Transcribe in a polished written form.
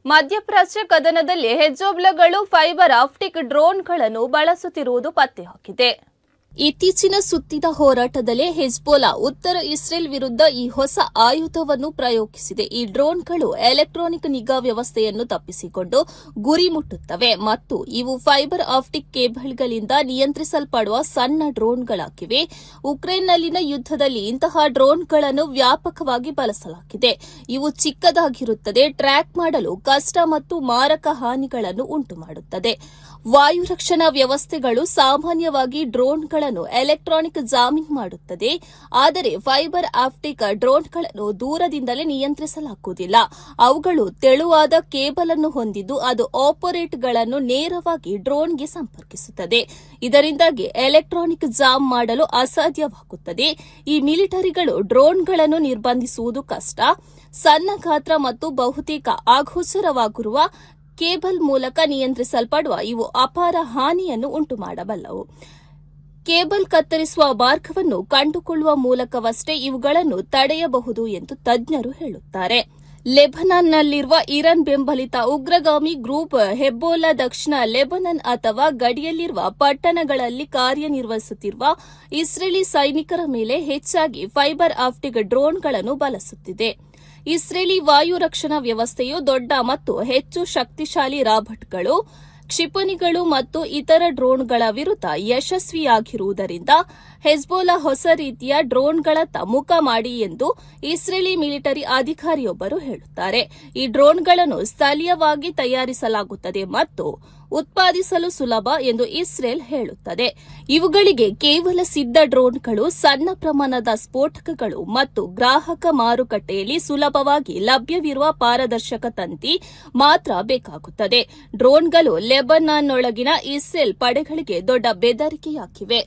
ಮಧ್ಯಪ್ರಾಚ್ಯ ಕದನದಲ್ಲಿ ಹೆಜ್ಬೋಲಾಗಳು fibre optic ಡ್ರೋನ್ಗಳನ್ನು ಬಳಸುತ್ತಿರುವುದು ಪತ್ತೆಯಾಗಿದೆ. ಇತ್ತೀಚಿನ ಸುತ್ತಿದ ಹೋರಾಟದಲ್ಲೇ ಹೆಜ್ಬೋಲಾ ಉತ್ತರ ಇಸ್ರೇಲ್ ವಿರುದ್ಧ ಈ ಹೊಸ ಆಯುಧವನ್ನು ಪ್ರಯೋಗಿಸಿದೆ. ಈ ಡ್ರೋನ್ಗಳು ಎಲೆಕ್ಟ್ರಾನಿಕ್ ನಿಗಾ ವ್ಯವಸ್ಥೆಯನ್ನು ತಪ್ಪಿಸಿಕೊಂಡು ಗುರಿ ಮುಟ್ಟುತ್ತವೆ ಮತ್ತು ಇವು ಫೈಬರ್ ಆಪ್ಟಿಕ್ ಕೇಬಲ್ಗಳಿಂದ ನಿಯಂತ್ರಿಸಲ್ಪಡುವ ಸಣ್ಣ ಡ್ರೋನ್ಗಳಾಗಿವೆ. ಉಕ್ರೇನ್ನಲ್ಲಿನ ಯುದ್ಧದಲ್ಲಿ ಇಂತಹ ಡ್ರೋನ್ಗಳನ್ನು ವ್ಯಾಪಕವಾಗಿ ಬಳಸಲಾಗಿದೆ. ಇವು ಚಿಕ್ಕದಾಗಿರುತ್ತದೆ, ಟ್ರ್ಯಾಕ್ ಮಾಡಲು ಕಷ್ಟ ಮತ್ತು ಮಾರಕ ಹಾನಿಗಳನ್ನು ಉಂಟುಮಾಡುತ್ತದೆ. ವಾಯು ರಕ್ಷಣಾ ವ್ಯವಸ್ಥೆಗಳು ಸಾಮಾನ್ಯವಾಗಿ ಡ್ರೋನ್ಗಳನ್ನು ಎಲೆಕ್ಟ್ರಾನಿಕ್ ಜಾಮಿಂಗ್ ಮಾಡುತ್ತದೆ, ಆದರೆ ಫೈಬರ್ ಆಪ್ಟಿಕ್ ಡ್ರೋನ್ಗಳನ್ನು ದೂರದಿಂದಲೇ ನಿಯಂತ್ರಿಸಲಾಗುವುದಿಲ್ಲ. ಅವುಗಳು ತೆಳುವಾದ ಕೇಬಲ್ ಅನ್ನು ಹೊಂದಿದ್ದು ಅದು ಆಪರೇಟರ್ಗಳನ್ನು ನೇರವಾಗಿ ಡ್ರೋನ್ಗೆ ಸಂಪರ್ಕಿಸುತ್ತದೆ. ಇದರಿಂದಾಗಿ ಎಲೆಕ್ಟ್ರಾನಿಕ್ ಜಾಮ್ ಮಾಡಲು ಅಸಾಧ್ಯವಾಗುತ್ತದೆ. ಈ ಮಿಲಿಟರಿಗಳು ಡ್ರೋನ್ಗಳನ್ನು ನಿರ್ಬಂಧಿಸುವುದು ಕಷ್ಟ. ಸಣ್ಣ ಗಾತ್ರ ಮತ್ತು ಬಹುತೇಕ ಅಗೋಚರವಾಗಿರುವ ಕೇಬಲ್ ಮೂಲಕ ನಿಯಂತ್ರಿಸಲ್ಪಡುವ ಇವು ಅಪಾರ ಹಾನಿಯನ್ನು ಉಂಟುಮಾಡಬಲ್ಲವು. ಕೇಬಲ್ ಕತ್ತರಿಸುವ ಮಾರ್ಗವನ್ನು ಕಂಡುಕೊಳ್ಳುವ ಮೂಲಕವಷ್ಟೇ ಇವುಗಳನ್ನು ತಡೆಯಬಹುದು ಎಂದು ತಜ್ಞರು ಹೇಳುತ್ತಾರೆ. ಲೆಬನಾನ್ನಲ್ಲಿರುವ ಇರಾನ್ ಬೆಂಬಲಿತ ಉಗ್ರಗಾಮಿ ಗ್ರೂಪ್ ಹೆಜ್ಬೋಲಾ ದಕ್ಷಿಣ ಲೆಬನಾನ್ ಅಥವಾ ಗಡಿಯಲ್ಲಿರುವ ಪಟ್ಟಣಗಳಲ್ಲಿ ಕಾರ್ಯನಿರ್ವಹಿಸುತ್ತಿರುವ ಇಸ್ರೇಲಿ ಸೈನಿಕರ ಮೇಲೆ ಹೆಚ್ಚಾಗಿ ಫೈಬರ್ ಆಪ್ಟಿಕ್ ಡ್ರೋನ್ಗಳನ್ನು ಬಳಸುತ್ತಿದೆ. ಇಸ್ರೇಲಿ ವಾಯು ರಕ್ಷಣಾ ವ್ಯವಸ್ಥೆಯು ದೊಡ್ಡ ಮತ್ತು ಹೆಚ್ಚು ಶಕ್ತಿಶಾಲಿ ರಾಬರ್ಟ್ಗಳು, ಕ್ಷಿಪಣಿಗಳು ಮತ್ತು ಇತರ ಡ್ರೋನ್ಗಳ ವಿರುದ್ಧ ಯಶಸ್ವಿಯಾಗಿರುವುದರಿಂದ ಹೆಜ್ಬೋಲಾ ಹೊಸ ರೀತಿಯ ಡ್ರೋನ್ಗಳತ್ತ ಮುಖ ಮಾಡಿ ಎಂದು ಇಸ್ರೇಲಿ ಮಿಲಿಟರಿ ಅಧಿಕಾರಿಯೊಬ್ಬರು ಹೇಳುತ್ತಾರೆ. ಈ ಡ್ರೋನ್ಗಳನ್ನು ಸ್ಥಳೀಯವಾಗಿ ತಯಾರಿಸಲಾಗುತ್ತದೆ ಮತ್ತು ಉತ್ಪಾದಿಸಲು ಸುಲಭ ಎಂದು ಇಸ್ರೇಲ್ ಹೇಳುತ್ತದೆ. ಇವುಗಳಿಗೆ ಕೇವಲ ಸಿದ್ಧ ಡ್ರೋನ್ಗಳು, ಸಣ್ಣ ಪ್ರಮಾಣದ ಸ್ಫೋಟಕಗಳು ಮತ್ತು ಗ್ರಾಹಕ ಮಾರುಕಟ್ಟೆಯಲ್ಲಿ ಸುಲಭವಾಗಿ ಲಭ್ಯವಿರುವ ಪಾರದರ್ಶಕ ತಂತಿ ಮಾತ್ರ ಬೇಕಾಗುತ್ತದೆ. ಡ್ರೋನ್ಗಳು ಲೆಬನಾನ್ನೊಳಗಿನ ಇಸ್ರೇಲ್ ಪಡೆಗಳಿಗೆ ದೊಡ್ಡ ಬೆದರಿಕೆಯಾಗಿವೆ.